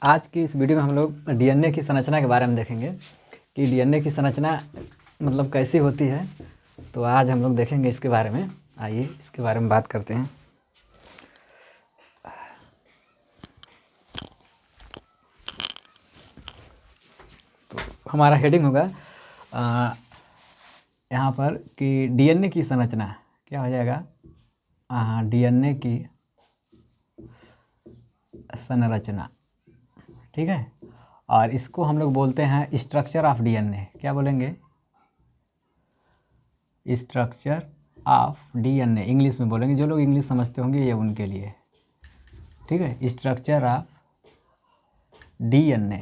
आज की इस वीडियो में हम लोग डीएनए की संरचना के बारे में देखेंगे कि डीएनए की संरचना मतलब कैसी होती है। तो आज हम लोग देखेंगे इसके बारे में। आइए इसके बारे में बात करते हैं। तो हमारा हेडिंग होगा यहाँ पर कि डीएनए की संरचना क्या हो जाएगा। डीएनए की संरचना, ठीक है। और इसको हम लोग बोलते हैं स्ट्रक्चर ऑफ डीएनए। क्या बोलेंगे? स्ट्रक्चर ऑफ डीएनए इंग्लिश में बोलेंगे। जो लोग इंग्लिश समझते होंगे ये उनके लिए, ठीक है। स्ट्रक्चर ऑफ डीएनए,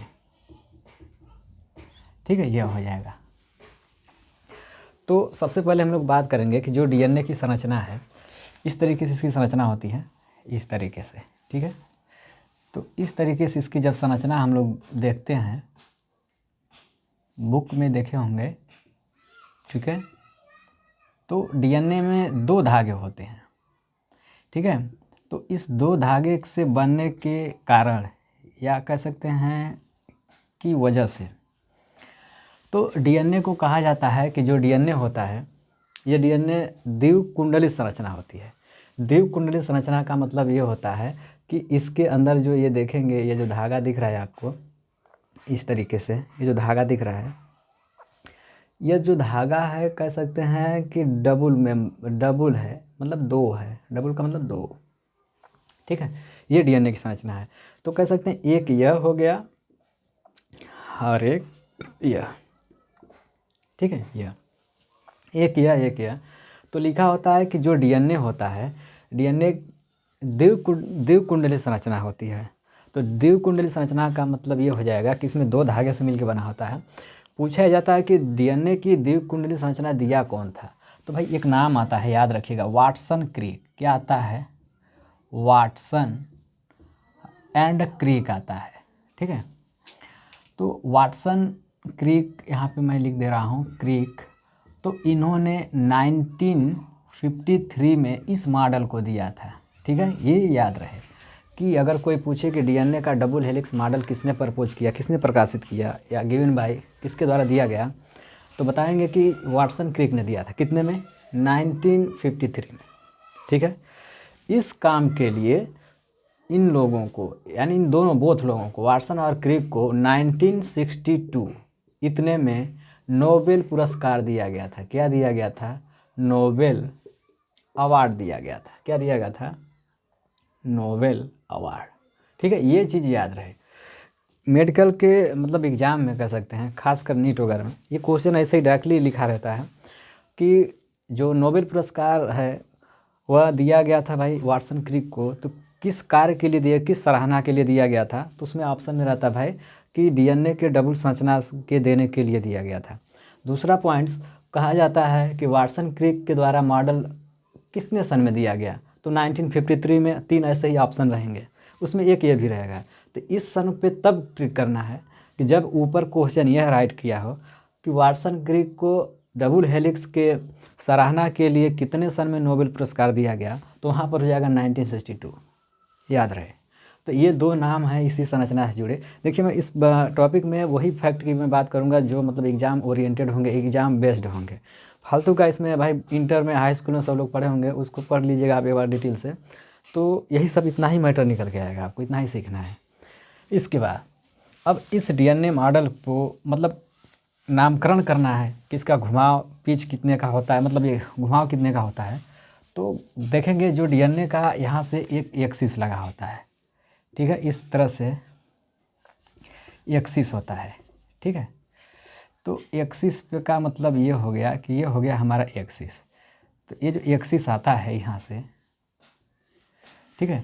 ठीक है, ये हो जाएगा। तो सबसे पहले हम लोग बात करेंगे कि जो डीएनए की संरचना है, इस तरीके से इसकी संरचना होती है, इस तरीके से, ठीक है। तो इस तरीके से इसकी जब संरचना हम लोग देखते हैं, बुक में देखे होंगे, ठीक है। तो डीएनए में 2 धागे होते हैं, ठीक है। तो इस 2 धागे से बनने के कारण या कह सकते हैं की वजह से, तो डीएनए को कहा जाता है कि जो डीएनए होता है ये डीएनए द्विकुंडली संरचना होती है। द्विकुंडली संरचना का मतलब ये होता है कि इसके अंदर जो ये देखेंगे, ये जो धागा दिख रहा है आपको इस तरीके से, ये जो धागा दिख रहा है, यह जो धागा है कह सकते हैं कि डबल है, मतलब 2 है। डबल का मतलब 2, ठीक है। ये डीएनए की संरचना है। तो कह सकते हैं एक यह हो गया और एक यह, ठीक है। यह एक यह तो लिखा होता है कि जो डीएनए होता है, डीएनए द्विकुंडली संरचना होती है। तो द्विकुंडली संरचना का मतलब ये हो जाएगा कि इसमें 2 धागे से मिलकर बना होता है। पूछा जाता है कि डीएनए की द्विकुंडली संरचना दिया कौन था, तो भाई एक नाम आता है, याद रखिएगा, वाटसन क्रिक। क्या आता है? वाटसन एंड क्रिक आता है, ठीक है। तो वाटसन क्रिक यहाँ पे मैं लिख दे रहा हूँ, क्रिक। तो इन्होंने 1953 में इस मॉडल को दिया था, ठीक है। ये याद रहे कि अगर कोई पूछे कि डीएनए का डबल हेलिक्स मॉडल किसने प्रपोज किया, किसने प्रकाशित किया, या गिवन बाय किसके द्वारा दिया गया, तो बताएंगे कि वाटसन क्रिक ने दिया था। कितने में? 1953 में, ठीक है। इस काम के लिए इन लोगों को, यानी इन दोनों बोथ लोगों को, वाटसन और क्रिक को 1962 इतने में नोबेल पुरस्कार दिया गया था। क्या दिया गया था? नोबेल अवार्ड दिया गया था। क्या दिया गया था? नोबेल अवार्ड, ठीक है। ये चीज़ याद रहे। मेडिकल के मतलब एग्ज़ाम में कह सकते हैं, खासकर नीट वगैरह में, ये क्वेश्चन ऐसे ही डायरेक्टली लिखा रहता है कि जो नोबेल पुरस्कार है वह दिया गया था भाई वाटसन क्रिक को, तो किस कार्य के लिए दिया, किस सराहना के लिए दिया गया था? तो उसमें ऑप्शन में रहता भाई कि डीएनए के डबल संरचना के देने के लिए दिया गया था। दूसरा पॉइंट्स कहा जाता है कि वाटसन क्रिक के द्वारा मॉडल कितने सन में दिया गया, तो 1953 में। 3 ऐसे ही ऑप्शन रहेंगे, उसमें एक ये भी रहेगा। तो इस सन पे तब क्लिक करना है कि जब ऊपर क्वेश्चन यह राइट किया हो कि वाटसन क्रिक को डबल हेलिक्स के सराहना के लिए कितने सन में नोबेल पुरस्कार दिया गया, तो वहाँ पर हो जाएगा 1962, याद रहे। तो ये 2 नाम हैं इसी संरचना से जुड़े। देखिए मैं इस टॉपिक में वही फैक्ट की मैं बात करूँगा जो मतलब एग्ज़ाम ओरिएंटेड होंगे, एग्ज़ाम बेस्ड होंगे। फालतू का इसमें भाई इंटर में, हाई स्कूल में सब लोग पढ़े होंगे, उसको पढ़ लीजिएगा आप एक बार डिटेल से। तो यही सब, इतना ही मैटर निकल के आएगा, आपको इतना ही सीखना है। इसके बाद अब इस डीएनए मॉडल को मतलब नामकरण करना है कि इसका घुमाव पिच कितने का होता है, मतलब ये घुमाव कितने का होता है। तो देखेंगे जो डीएनए का यहाँ से एक एक्सिस लगा होता है, ठीक है, इस तरह से एक्सिस होता है, ठीक है। तो एक्सिस पे का मतलब ये हो गया कि ये हो गया हमारा एक्सिस। तो ये जो एक्सिस आता है यहाँ से, ठीक है,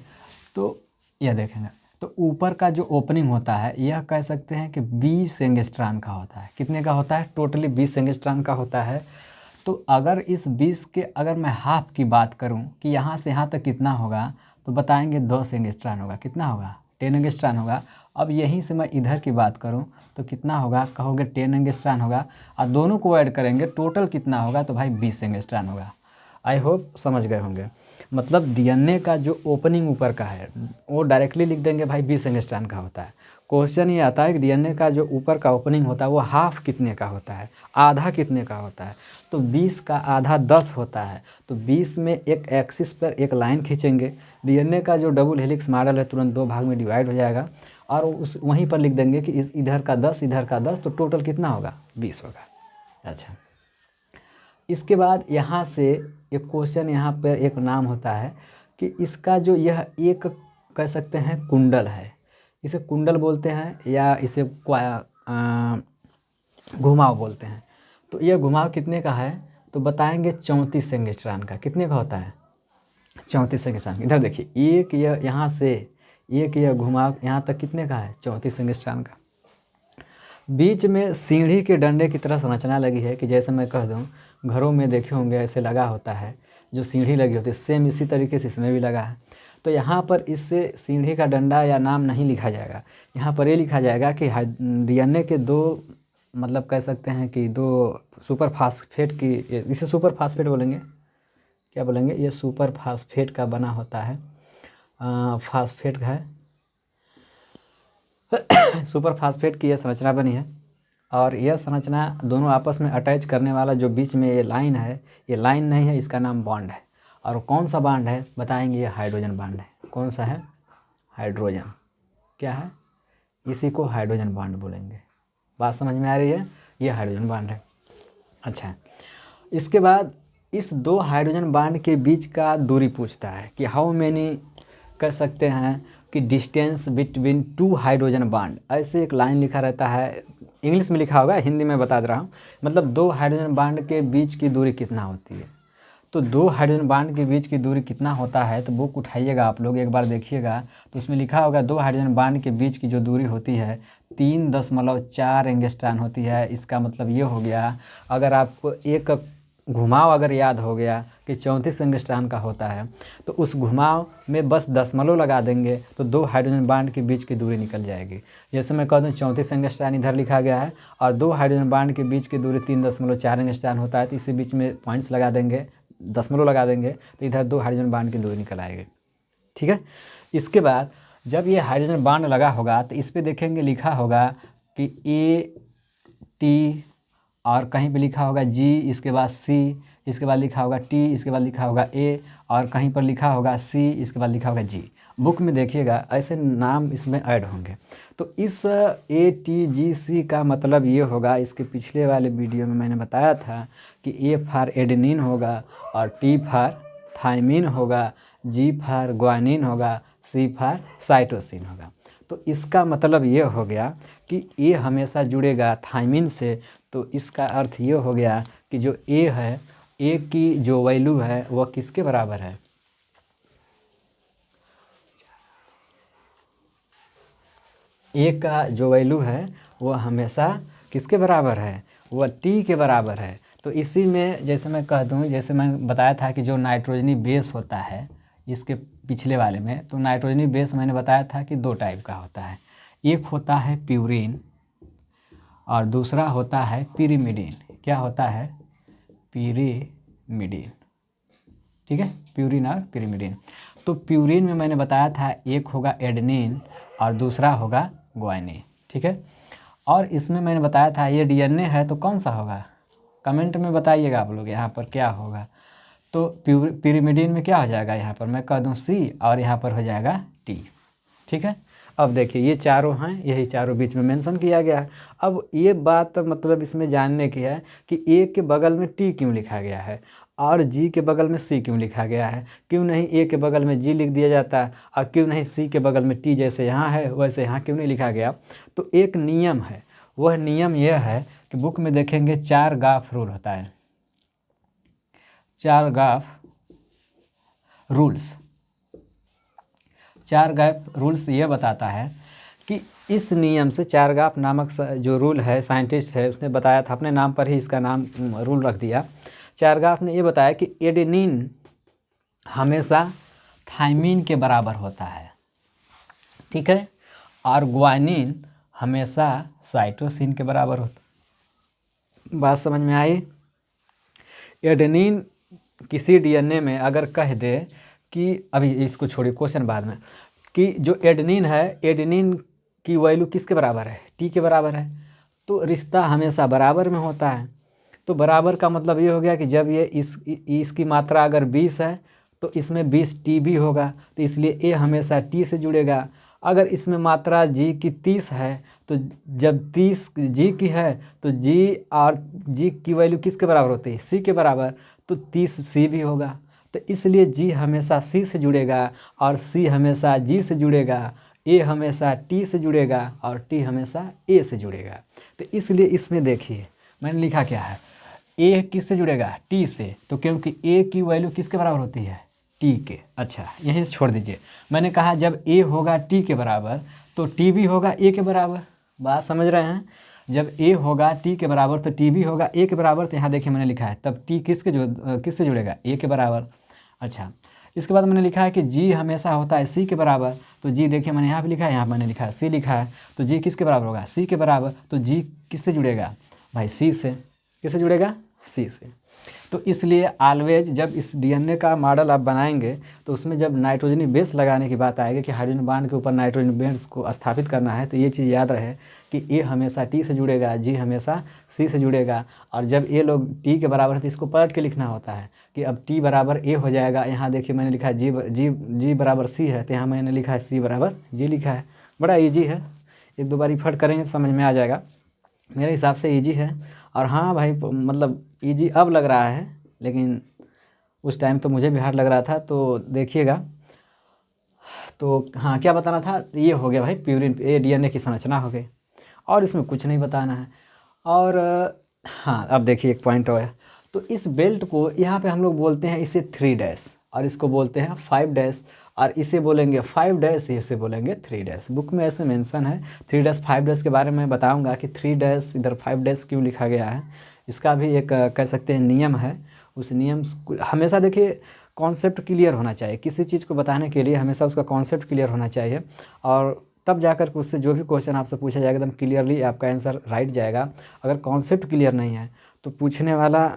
तो यह देखेंगे तो ऊपर का जो ओपनिंग होता है यह कह सकते हैं कि 20 एंगस्ट्रॉन का होता है। कितने का होता है? टोटली 20 एंगस्ट्रॉन का होता है। तो अगर इस 20 के अगर मैं हाफ की बात करूं कि यहाँ से यहाँ तक कितना होगा, तो बताएंगे 10 एंगस्ट्रॉन होगा। कितना होगा? 10 एंगस्ट्रॉन होगा। अब यहीं से मैं इधर की बात करूं तो कितना होगा? कहोगे 10 एंगस्ट्रॉन होगा, और दोनों को ऐड करेंगे टोटल कितना होगा, तो भाई 20 एंगस्ट्रॉन होगा। आई होप समझ गए होंगे। मतलब डीएनए का जो ओपनिंग ऊपर का है वो डायरेक्टली लिख देंगे भाई 20 एंगस्ट्रॉन का होता है। क्वेश्चन ये आता है कि डीएनए का जो ऊपर का ओपनिंग होता है वो हाफ कितने का होता है, आधा कितने का होता है। तो 20 का आधा 10 होता है। तो 20 में एक एक्सिस पर एक लाइन खींचेंगे, डीएनए का जो डबल हेलिक्स मॉडल है तुरंत 2 भाग में डिवाइड हो जाएगा और उस वहीं पर लिख देंगे कि इस इधर का 10 इधर का 10, तो टोटल कितना होगा 20 होगा। अच्छा, इसके बाद यहाँ से एक क्वेश्चन यहाँ पर एक नाम होता है कि इसका जो यह एक कह सकते हैं कुंडल है, इसे कुंडल बोलते हैं या इसे घुमाव बोलते हैं। तो यह घुमाव कितने का है तो बताएंगे 34 एंगस्ट्रॉन का। कितने का होता है 34 एंगस्ट्रॉन। इधर देखिए एक यह यहाँ से एक यह घुमाव यहाँ तक कितने का है 34 एंगस्ट्रॉन का। बीच में सीढ़ी के डंडे की तरह संरचना लगी है कि जैसे मैं कह दूं घरों में देखे होंगे ऐसे लगा होता है जो सीढ़ी लगी होती है, सेम इसी तरीके से इसमें भी लगा है। तो यहाँ पर इससे सीढ़ी का डंडा या नाम नहीं लिखा जाएगा, यहाँ पर ये लिखा जाएगा कि डीएनए के दो मतलब कह सकते हैं कि दो सुपर फास्फेट की, इसे सुपर फास्फेट बोलेंगे, क्या बोलेंगे, ये सुपर फास्फेट का बना होता है, फास्फेट का है सुपर फास्फेट की यह संरचना बनी है और यह संरचना दोनों आपस में अटैच करने वाला जो बीच में ये लाइन है, ये लाइन नहीं है, इसका नाम बॉन्ड है। और कौन सा बॉन्ड है बताएंगे, ये हाइड्रोजन बॉन्ड है। कौन सा है, हाइड्रोजन। क्या है, इसी को हाइड्रोजन बॉन्ड बोलेंगे। बात समझ में आ रही है, ये हाइड्रोजन बॉन्ड है। अच्छा, इसके बाद इस दो हाइड्रोजन बॉन्ड के बीच का दूरी पूछता है कि हाउ मैनी कह सकते हैं कि distance between two hydrogen bond. ऐसे एक लाइन लिखा रहता है, इंग्लिश में लिखा होगा, हिंदी में बता दे रहा हूँ। मतलब दो हाइड्रोजन बॉन्ड के बीच की दूरी कितना होती है। तो दो हाइड्रोजन बॉन्ड के बीच की दूरी कितना होता है तो बुक उठाइएगा आप लोग एक बार देखिएगा, तो उसमें लिखा होगा दो हाइड्रोजन बॉन्ड के बीच की जो दूरी होती है 3.4 एंगस्ट्रॉन होती है। इसका मतलब ये हो गया, अगर आपको एक घुमाव अगर याद हो गया कि 34 एंगस्ट्रॉन का होता है तो उस घुमाव में बस दशमलव लगा देंगे तो दो हाइड्रोजन बॉन्ड के बीच की दूरी निकल जाएगी। जैसे मैं कह दूँ 34 एंगस्ट्रॉन इधर लिखा गया है और दो हाइड्रोजन बॉन्ड के बीच की दूरी 3.4 एंगस्ट्रॉन होता है, तो इसी बीच में पॉइंट्स लगा देंगे, दशमलव लगा देंगे, तो इधर दो हाइड्रोजन बॉन्ड की दूरी निकल आएगी। ठीक है, इसके बाद जब ये हाइड्रोजन बॉन्ड लगा होगा तो इस पर देखेंगे लिखा होगा कि ए टी और कहीं पे लिखा होगा जी, इसके बाद सी, इसके बाद लिखा होगा टी, इसके बाद लिखा होगा ए और कहीं पर लिखा होगा सी, इसके बाद लिखा होगा जी। बुक में देखिएगा ऐसे नाम इसमें ऐड होंगे। तो इस ए टी जी सी का मतलब ये होगा, इसके पिछले वाले वीडियो में मैंने बताया था कि ए फॉर एडेनिन होगा और टी फॉर थायमिन होगा, जी फॉर ग्वानिन होगा, सी फॉर साइटोसिन होगा। तो इसका मतलब ये हो गया कि ए हमेशा जुड़ेगा थायमिन से, तो इसका अर्थ ये हो गया कि जो ए है, ए की जो वैल्यू है वह किसके बराबर है, ए का जो वैल्यू है वह हमेशा किसके बराबर है, वह टी के बराबर है। तो इसी में जैसे मैं कह दूँ, जैसे मैं बताया था कि जो नाइट्रोजनी बेस होता है इसके पिछले वाले में, तो नाइट्रोजनी बेस मैंने बताया था कि दो टाइप का होता है, एक होता है प्यूरिन और दूसरा होता है पिरिमिडिन। क्या होता है, पिरिमिडिन। ठीक है, प्यूरिन और पिरिमिडिन। तो प्यूरिन में मैंने बताया था एक होगा एडेनिन और दूसरा होगा ग्वानिन। ठीक है, और इसमें मैंने बताया था ये डीएनए है तो कौन सा होगा, कमेंट में बताइएगा आप लोग यहाँ पर क्या होगा। तो पिरिमिडिन में क्या हो जाएगा, यहाँ पर मैं कह दूँ सी और यहाँ पर हो जाएगा टी। ठीक है, अब देखिए ये चारों हैं, यही चारों बीच में मेंशन किया गया है। अब ये बात मतलब इसमें जानने की है कि ए के बगल में टी क्यों लिखा गया है और जी के बगल में सी क्यों लिखा गया है। क्यों नहीं ए के बगल में जी लिख दिया जाता है और क्यों नहीं सी के बगल में टी, जैसे यहाँ है वैसे यहाँ क्यों नहीं लिखा गया। तो एक नियम है, वह नियम यह है कि बुक में देखेंगे 4 गाफ रूल होता है, 4 गाफ रूल्स। 4 गाफ रूल्स ये बताता है कि इस नियम से, चारगाफ नामक जो रूल है, साइंटिस्ट है उसने बताया था, अपने नाम पर ही इसका नाम रूल रख दिया। चारगाफ ने ये बताया कि एडेनिन हमेशा थायमिन के बराबर होता है। ठीक है, और ग्वानिन हमेशा साइटोसिन के बराबर होता है। बात समझ में आई। एडेनिन किसी डीएनए में अगर कह दे कि अभी इसको छोड़िए, क्वेश्चन बाद में, कि जो एडेनिन है, एडेनिन की वैल्यू किसके बराबर है, टी के बराबर है, तो रिश्ता हमेशा बराबर में होता है। तो बराबर का मतलब ये हो गया कि जब ये इसकी मात्रा अगर 20 है तो इसमें 20 टी भी होगा, तो इसलिए ए हमेशा टी से जुड़ेगा। अगर इसमें मात्रा जी की 30 है तो जब 30 जी की है तो जी और जी की वैल्यू किसके बराबर होती है, सी के बराबर, तो 30 सी भी होगा। तो इसलिए जी हमेशा सी से जुड़ेगा और सी हमेशा जी से जुड़ेगा, ए हमेशा टी से जुड़ेगा और टी हमेशा ए से जुड़ेगा। तो इसलिए इसमें देखिए मैंने लिखा क्या है, ए किससे जुड़ेगा, टी से, तो क्योंकि ए की वैल्यू किसके बराबर होती है, टी के। अच्छा यहीं से छोड़ दीजिए, मैंने कहा जब ए होगा टी के बराबर तो टी भी होगा ए के बराबर। बात समझ रहे हैं, जब ए होगा टी के बराबर तो टी भी होगा ए के बराबर। तो यहाँ देखिए मैंने लिखा है तब टी किससे जुड़ेगा, ए के बराबर। अच्छा इसके बाद मैंने लिखा है कि जी हमेशा होता है सी के बराबर, तो जी देखिए मैंने यहाँ पे लिखा है, यहाँ मैंने लिखा है सी लिखा है, तो जी किसके बराबर होगा, सी के बराबर। तो जी किससे जुड़ेगा भाई, सी से। किससे जुड़ेगा, सी से। तो इसलिए ऑलवेज जब इस डीएनए का मॉडल आप बनाएंगे तो उसमें जब नाइट्रोजनी बेस लगाने की बात आएगी कि हाइड्रोजन बांड के ऊपर नाइट्रोजन बेस को स्थापित करना है, तो ये चीज़ याद रहे कि ए हमेशा टी से जुड़ेगा, जी हमेशा सी से जुड़ेगा। और जब ए लोग टी के बराबर है तो इसको पलट के लिखना होता है कि अब टी बराबर ए हो जाएगा। यहाँ देखिए मैंने लिखा है जी बराबर सी है, तो यहाँ मैंने लिखा है सी बराबर जी लिखा है। बड़ा ईजी है, एक दो बार फट करेंगे तो समझ में आ जाएगा, मेरे हिसाब से ईजी है। और हाँ भाई मतलब ईजी अब लग रहा है, लेकिन उस टाइम तो मुझे भी हार्ड लग रहा था। तो देखिएगा, तो हाँ क्या बताना था, ये हो गया भाई प्यूरिन, ए डीएनए की संरचना हो गई और इसमें कुछ नहीं बताना है। और हाँ अब देखिए एक पॉइंट और है, तो इस बेल्ट को यहाँ पे हम लोग बोलते हैं इसे 3 और इसको बोलते हैं 5 और इसे बोलेंगे 5 इसे बोलेंगे 3। बुक में ऐसे मेंशन है 3 5 के बारे में बताऊंगा कि 3 इधर 5 क्यों लिखा गया है। इसका भी एक कह सकते हैं नियम है। उस नियम हमेशा देखिए कॉन्सेप्ट क्लियर होना चाहिए, किसी चीज़ को बताने के लिए हमेशा उसका कॉन्सेप्ट क्लियर होना चाहिए, और तब जाकर के उससे जो भी क्वेश्चन आपसे पूछा जाएगा एकदम क्लियरली आपका आंसर राइट जाएगा। अगर कॉन्सेप्ट क्लियर नहीं है तो पूछने वाला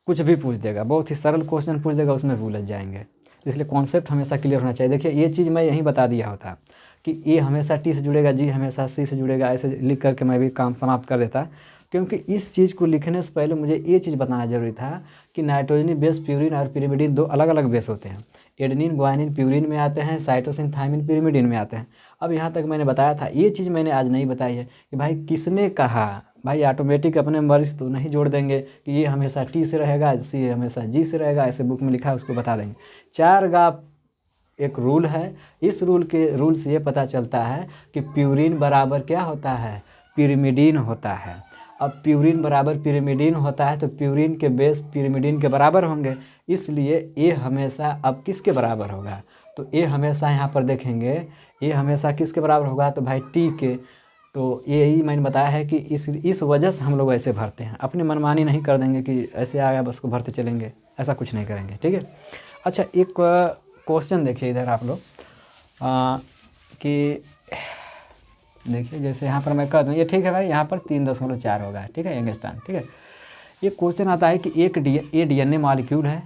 कुछ भी पूछ देगा, बहुत ही सरल क्वेश्चन पूछ देगा, उसमें भी उलझ जाएंगे। इसलिए कॉन्सेप्ट हमेशा क्लियर होना चाहिए। देखिए ये चीज़ मैं यहीं बता दिया होता कि ए हमेशा टी से जुड़ेगा, जी हमेशा सी से जुड़ेगा, ऐसे लिख करके मैं भी काम समाप्त कर देता। क्योंकि इस चीज़ को लिखने से पहले मुझे ये चीज़ बताना जरूरी था कि नाइट्रोजनी बेस प्यूरिन और पिरिमिडिन 2 अलग अलग बेस होते हैं। एडेनिन ग्वानिन प्यूरिन में आते हैं, साइटोसिन थाइमिन पिरिमिडिन में आते हैं। अब यहाँ तक मैंने बताया था, ये चीज़ मैंने आज नहीं बताई है कि भाई किसने कहा। भाई ऑटोमेटिक अपने मर्ज तो नहीं जोड़ देंगे कि ये हमेशा टी से रहेगा, सी हमेशा जी से रहेगा, ऐसे बुक में लिखा है उसको बता देंगे। 4 गा एक रूल है, इस रूल से ये पता चलता है कि प्यूरिन बराबर क्या होता है, पिरिमिडिन होता है। अब प्यूरिन बराबर पिरिमिडिन होता है तो प्यूरिन के बेस पिरिमिडिन के बराबर होंगे, इसलिए ए हमेशा अब किसके बराबर होगा, तो ए हमेशा यहाँ पर देखेंगे ए हमेशा किसके बराबर होगा, तो भाई टी के। तो यही मैंने बताया है कि इस वजह से हम लोग ऐसे भरते हैं, अपनी मनमानी नहीं कर देंगे कि ऐसे आया बस को भरते चलेंगे, ऐसा कुछ नहीं करेंगे, ठीक है। अच्छा एक क्वेश्चन देखिए इधर आप लोग कि देखिए जैसे यहाँ पर मैं कह दूँ ये ठीक है भाई, यहाँ पर 3.4 होगा, ठीक है यंगस्टान, ठीक है। ये क्वेश्चन आता है कि एक डीएनए मॉलिक्यूल है,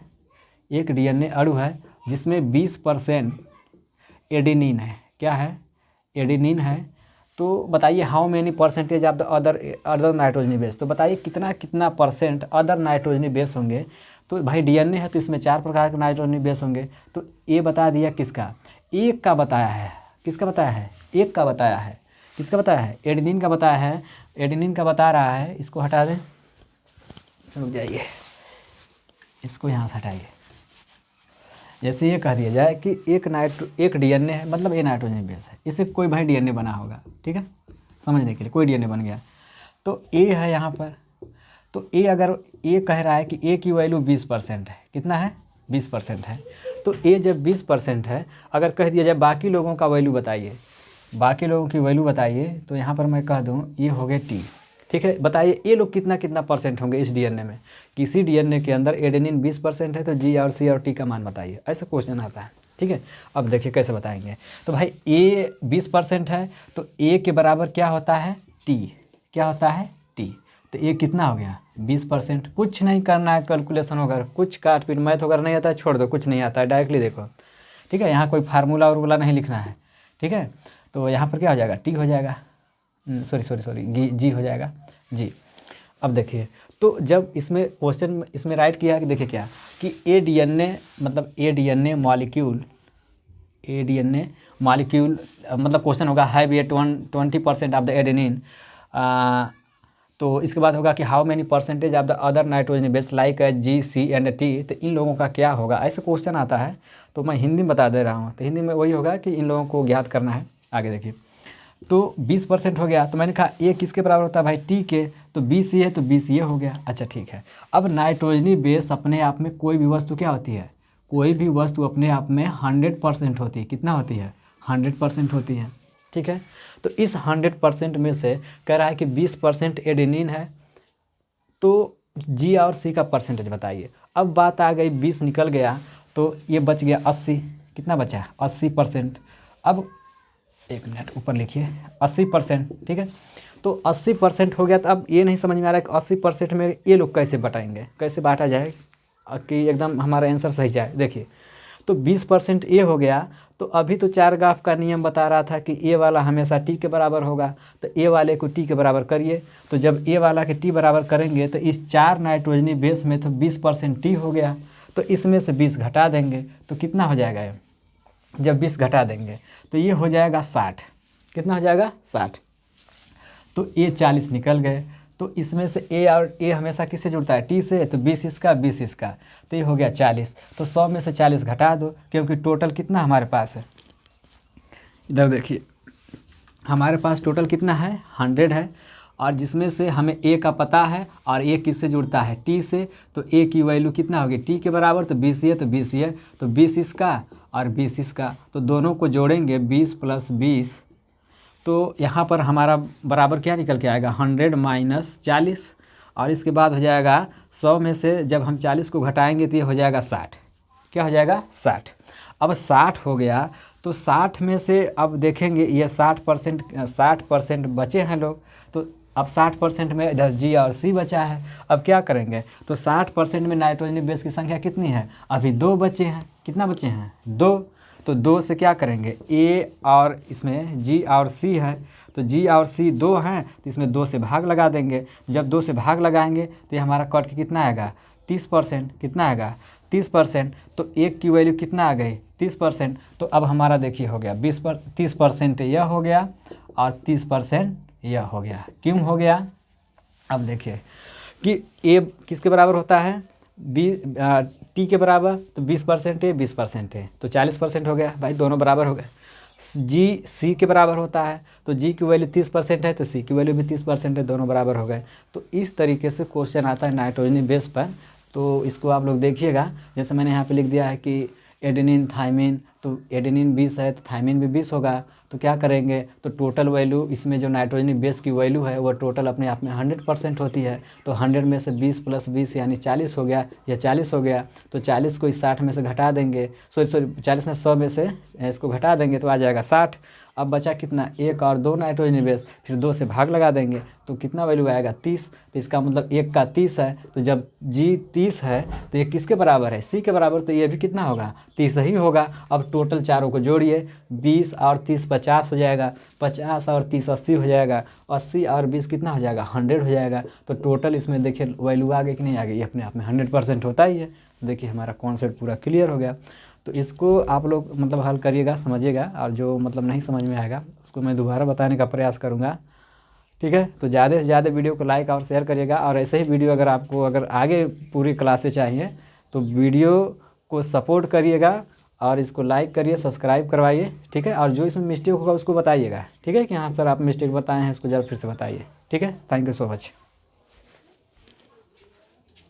एक डीएनए अणु है जिसमें 20% एडेनिन है, क्या है, एडेनिन है। तो बताइए how many percentage of the other nitrogenous base, तो बताइए कितना परसेंट अदर नाइट्रोजनी बेस होंगे। तो भाई डीएनए है तो इसमें 4 प्रकार के नाइट्रोजनी बेस होंगे, तो ये बता दिया किसका, एक का बताया है, किसका बताया है, एक का बताया है, किसका बताया है, एडेनिन का बताया है, एडेनिन का बता रहा है। इसको हटा दें, रुक जाइए, इसको यहाँ से हटाइए। जैसे ये कह दिया जाए कि एक डीएनए है, मतलब ए नाइट्रोजन बेस है, इससे कोई भाई डीएनए बना होगा, ठीक है, समझने के लिए कोई डीएनए बन गया। तो ए है यहाँ पर, तो ए अगर ए कह रहा है कि ए की वैल्यू 20% है, कितना है, 20% है। तो ए जब 20% है, अगर कह दिया जाए बाकी लोगों का वैल्यू बताइए, बाकी लोगों की वैल्यू बताइए, तो यहाँ पर मैं कह दूँ ये हो गए टी, ठीक है। बताइए ये लोग कितना परसेंट होंगे इस डीएनए में, किसी डीएनए के अंदर एडेनिन 20% है तो जी और सी और टी का मान बताइए, ऐसा क्वेश्चन आता है, ठीक है। अब देखिए कैसे बताएंगे, तो भाई ए 20% है तो ए के बराबर क्या होता है, टी, क्या होता है, टी। तो ये कितना हो गया 20%। कुछ नहीं करना है, कैलकुलेशन होगा, कुछ काट पीट मैथ वगैरह नहीं आता है छोड़ दो, कुछ नहीं आता है, डायरेक्टली देखो, ठीक है। यहाँ कोई फार्मूला वार्मूला नहीं लिखना है, ठीक है। तो यहाँ पर क्या हो जाएगा, टी हो जाएगा, सॉरी जी हो जाएगा जी। अब देखिए, तो जब इसमें क्वेश्चन इसमें राइट किया कि देखिए क्या कि ए डी एन ए मतलब A D N A molecule मतलब क्वेश्चन होगा have a 20% of the adenine, तो इसके बाद होगा कि how many percentage of the other nitrogen base like G C and T, तो इन लोगों का क्या होगा, ऐसे क्वेश्चन आता है। तो मैं हिंदी में बता दे रहा हूँ, तो हिंदी में वही होगा कि इन लोगों को ज्ञात करना है। आगे देखिए, तो 20% हो गया, तो मैंने कहा ए किसके बराबर होता है भाई, टी के, तो 20 ये है तो 20 ये हो गया। अच्छा ठीक है, अब नाइट्रोजनी बेस अपने आप में कोई भी वस्तु क्या होती है, कोई भी वस्तु अपने आप में 100% होती है। कितना होती है, 100% होती है, ठीक है। तो इस 100% में से कह रहा है कि 20% एडेनिन है, तो जी और सी का परसेंटेज बताइए। अब बात आ गई 20 निकल गया, तो ये बच गया 80, कितना बचा है 80%। अब एक मिनट ऊपर लिखिए 80%, ठीक है। तो 80% हो गया, तो अब ये नहीं समझ में आ रहा है कि 80% में ये लोग कैसे बटाएंगे, कैसे बांटा जाए कि एकदम हमारा आंसर सही जाए। देखिए, तो 20% ए हो गया, तो अभी तो चार ग्राफ का नियम बता रहा था कि ए वाला हमेशा टी के बराबर होगा, तो ए वाले को टी के बराबर करिए। तो जब ए वाला के टी बराबर करेंगे तो इस 4 नाइट्रोजनी बेस में तो 20% टी हो गया, तो इसमें से 20 घटा देंगे तो कितना हो जाएगा ये, जब 20 घटा देंगे तो ये हो जाएगा 60। कितना हो जाएगा 60। तो ए 40 निकल गए, तो इसमें से ए और ए हमेशा किससे जुड़ता है, टी से, तो 20 इसका 20 इसका, तो ये हो गया 40। तो 100 में से 40 घटा दो, क्योंकि टोटल कितना हमारे पास है, इधर देखिए हमारे पास टोटल कितना है 100 है, और जिसमें से हमें ए का पता है और ए किससे जुड़ता है, टी से। तो ए की वैल्यू कितना होगी, टी के बराबर, तो 20 है तो 20 है, तो 20 इसका और 20 इसका, तो दोनों को जोड़ेंगे 20 + 20, तो यहाँ पर हमारा बराबर क्या निकल के आएगा 100 - 40, और इसके बाद हो जाएगा 100 में से जब हम 40 को घटाएंगे तो ये हो जाएगा 60। क्या हो जाएगा 60। अब 60 हो गया, तो 60 में से अब देखेंगे ये 60% बचे हैं लोग, तो अब 60% में इधर जी और सी बचा है। अब क्या करेंगे, तो 60% में नाइट्रोजन बेस की संख्या कितनी है, अभी 2 बचे हैं। कितना बचे हैं 2, तो 2 से क्या करेंगे, ए और इसमें जी और सी है, तो जी और सी 2 हैं, तो इसमें 2 से भाग लगा देंगे। जब 2 से भाग लगाएंगे तो ये हमारा कट के कितना आएगा 30%। कितना आएगा 30%, तो 1 की वैल्यू कितना आ गई 30%। तो अब हमारा देखिए हो गया 30% यह हो गया और 30% यह हो गया। क्यों हो गया, अब देखिए कि ए किसके बराबर होता है, टी के बराबर, तो 20% है 20% है, तो 40% हो गया भाई, दोनों बराबर हो गए। जी सी के बराबर होता है, तो जी की वैल्यू 30% है, तो सी की वैल्यू भी 30% है, दोनों बराबर हो गए। तो इस तरीके से क्वेश्चन आता है नाइट्रोजनी बेस पर। तो इसको आप लोग देखिएगा, जैसे मैंने यहाँ पे लिख दिया है कि एडेनिन थाइमिन, तो एडेनिन 20 है तो थाइमिन भी 20 होगा। तो क्या करेंगे, तो टोटल वैल्यू इसमें जो नाइट्रोजनी बेस की वैल्यू है वो टोटल अपने आप में 100% होती है। तो 100 में से 20 + 20 यानी 40 हो गया, या 40 हो गया, तो 40 को इस 60 में से घटा देंगे, सॉरी 40 में 100 में से इसको घटा देंगे तो आ जाएगा 60। अब बचा कितना, 1 और 2 नाइट्रोजन बेस, फिर 2 से भाग लगा देंगे तो कितना वैल्यू आएगा 30। तो इसका मतलब 1 का 30 है, तो जब जी 30 है तो ये किसके बराबर है, सी के बराबर, तो ये भी कितना होगा 30 ही होगा। अब टोटल चारों को जोड़िए, 20 और 30 50 हो जाएगा, 50 और 30 80 हो जाएगा, 80 और 20 कितना हो जाएगा 100 हो जाएगा। तो टोटल इसमें देखिए वैल्यू आ गई कि नहीं आ गई, ये अपने आप में 100% होता ही है। देखिए हमारा कॉन्सेप्ट पूरा क्लियर हो गया। तो इसको आप लोग मतलब हल करिएगा, समझिएगा, और जो मतलब नहीं समझ में आएगा उसको मैं दोबारा बताने का प्रयास करूँगा, ठीक है। तो ज़्यादा से ज़्यादा वीडियो को लाइक और शेयर करिएगा, और ऐसे ही वीडियो अगर आपको अगर आगे पूरी क्लासें चाहिए तो वीडियो को सपोर्ट करिएगा, और इसको लाइक करिए, सब्सक्राइब करवाइए, ठीक है। और जो इसमें मिस्टेक होगा उसको बताइएगा, ठीक है, कि हाँ सर आप मिस्टेक बताए हैं, उसको ज़रा फिर से बताइए, ठीक है। Thank you so much.